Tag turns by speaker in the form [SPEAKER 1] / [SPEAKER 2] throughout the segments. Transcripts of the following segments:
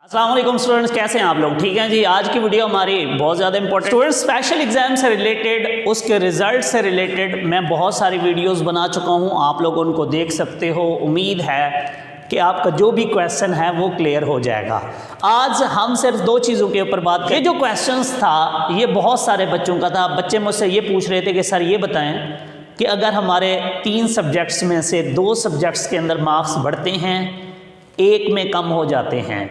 [SPEAKER 1] अस्सलाम वालेकुम स्टूडेंट्स, कैसे हैं आप लोग? ठीक हैं जी। आज की वीडियो हमारी बहुत ज़्यादा इंपॉर्टेंट स्टूडेंट्स स्पेशल एग्जाम से रिलेटेड, उसके रिजल्ट से रिलेटेड मैं बहुत सारी वीडियोस बना चुका हूं, आप लोग उनको देख सकते हो। उम्मीद है कि आपका जो भी क्वेश्चन है वो क्लियर हो जाएगा। आज हम सिर्फ दो चीज़ों के ऊपर बात करें। ये जो क्वेश्चंस था ये बहुत सारे बच्चों का था। बच्चे मुझसे ये पूछ रहे थे कि सर ये बताएं कि अगर हमारे 3 सब्जेक्ट्स में से 2 सब्जेक्ट्स के अंदर मार्क्स बढ़ते हैं, एक में कम हो जाते हैं,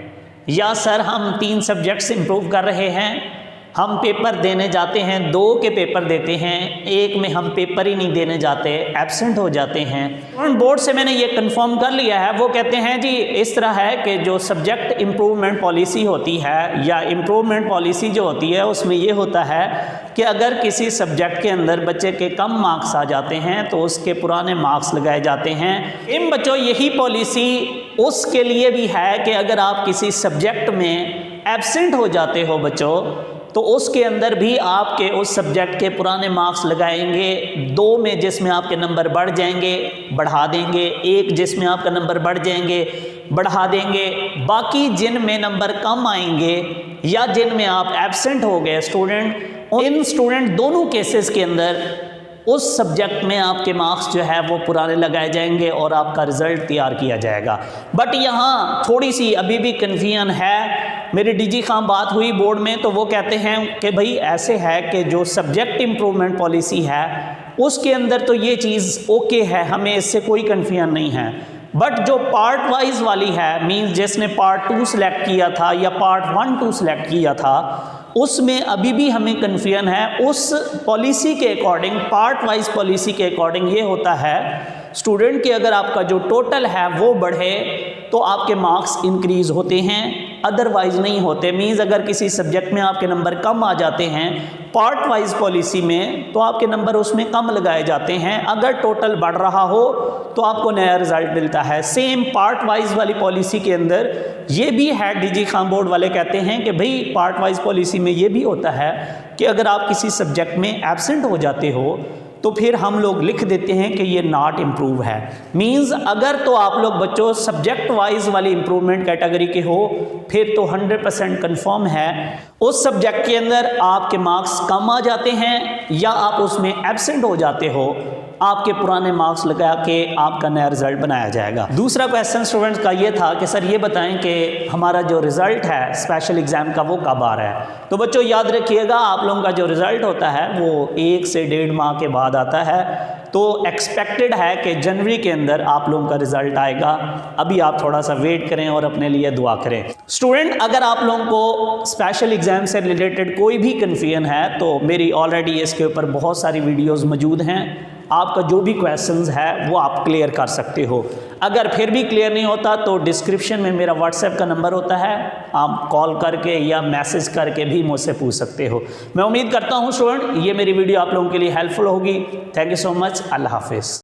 [SPEAKER 1] या सर हम 3 सब्जेक्ट्स इंप्रूव कर रहे हैं, हम पेपर देने जाते हैं, 2 के पेपर देते हैं, एक में हम पेपर ही नहीं देने जाते, एब्सेंट हो जाते हैं। बोर्ड से मैंने ये कंफर्म कर लिया है। वो कहते हैं जी इस तरह है कि जो सब्जेक्ट इम्प्रूवमेंट पॉलिसी होती है या इम्प्रूवमेंट पॉलिसी जो होती है उसमें ये होता है कि अगर किसी सब्जेक्ट के अंदर बच्चे के कम मार्क्स आ जाते हैं तो उसके पुराने मार्क्स लगाए जाते हैं। इन बच्चों यही पॉलिसी उसके लिए भी है कि अगर आप किसी सब्जेक्ट में एब्सेंट हो जाते हो बच्चों, तो उसके अंदर भी आपके उस सब्जेक्ट के पुराने मार्क्स लगाएंगे। 2 में जिसमें आपके नंबर बढ़ जाएंगे बढ़ा देंगे, 1 जिसमें आपका नंबर बढ़ जाएंगे बढ़ा देंगे, बाकी जिन में नंबर कम आएंगे या जिन में आप एब्सेंट हो गए स्टूडेंट, इन स्टूडेंट दोनों केसेस के अंदर उस सब्जेक्ट में आपके मार्क्स जो है वो पुराने लगाए जाएंगे और आपका रिज़ल्ट तैयार किया जाएगा। बट यहाँ थोड़ी सी अभी भी कन्फ्यूजन है। मेरी डीजी खां बात हुई बोर्ड में तो वो कहते हैं कि भाई ऐसे है कि जो सब्जेक्ट इम्प्रूवमेंट पॉलिसी है उसके अंदर तो ये चीज़ ओके है, हमें इससे कोई कन्फ्यूजन नहीं है। बट जो पार्ट वाइज वाली है, मीन्स जिसने पार्ट 2 सेलेक्ट किया था या पार्ट 1 2 सेलेक्ट किया था, उसमें अभी भी हमें कन्फ्यूजन है। उस पॉलिसी के अकॉर्डिंग, पार्ट वाइज पॉलिसी के अकॉर्डिंग ये होता है स्टूडेंट कि अगर आपका जो टोटल है वो बढ़े तो आपके मार्क्स इंक्रीज़ होते हैं, अदरवाइज नहीं होते। मीन्स अगर किसी सब्जेक्ट में आपके नंबर कम आ जाते हैं पार्ट वाइज पॉलिसी में तो आपके नंबर उसमें कम लगाए जाते हैं। अगर टोटल बढ़ रहा हो तो आपको नया रिजल्ट मिलता है। सेम पार्ट वाइज वाली पॉलिसी के अंदर ये भी है। डीजी खां बोर्ड वाले कहते हैं कि भाई पार्ट वाइज पॉलिसी में ये भी होता है कि अगर आप किसी सब्जेक्ट में एब्सेंट हो जाते हो तो फिर हम लोग लिख देते हैं कि ये नॉट इम्प्रूव है। मींस अगर तो आप लोग बच्चों सब्जेक्ट वाइज वाली इम्प्रूवमेंट कैटेगरी के हो फिर तो 100% कंफर्म है उस सब्जेक्ट के अंदर आपके मार्क्स कम आ जाते हैं या आप उसमें एब्सेंट हो जाते हो, आपके पुराने मार्क्स लगा के आपका नया रिजल्ट बनाया जाएगा। दूसरा क्वेश्चन स्टूडेंट्स का ये था कि सर ये बताएं कि हमारा जो रिजल्ट है स्पेशल एग्जाम का वो कब आ रहा है। तो बच्चों याद रखिएगा आप लोगों का जो रिजल्ट होता है वो 1 से 1.5 माह के बाद आता है। तो एक्सपेक्टेड है कि जनवरी के अंदर आप लोगों का रिजल्ट आएगा। अभी आप थोड़ा सा वेट करें और अपने लिए दुआ करें। स्टूडेंट अगर आप लोगों को स्पेशल एग्जाम से रिलेटेड कोई भी कन्फ्यूजन है तो मेरी ऑलरेडी इसके ऊपर बहुत सारी वीडियोस मौजूद हैं। आपका जो भी क्वेश्चंस है वो आप क्लियर कर सकते हो। अगर फिर भी क्लियर नहीं होता तो डिस्क्रिप्शन में मेरा व्हाट्सएप का नंबर होता है, आप कॉल करके या मैसेज करके भी मुझसे पूछ सकते हो। मैं उम्मीद करता हूँ स्टूडेंट ये मेरी वीडियो आप लोगों के लिए हेल्पफुल होगी। Thank you so much. अल्लाह हाफिज़।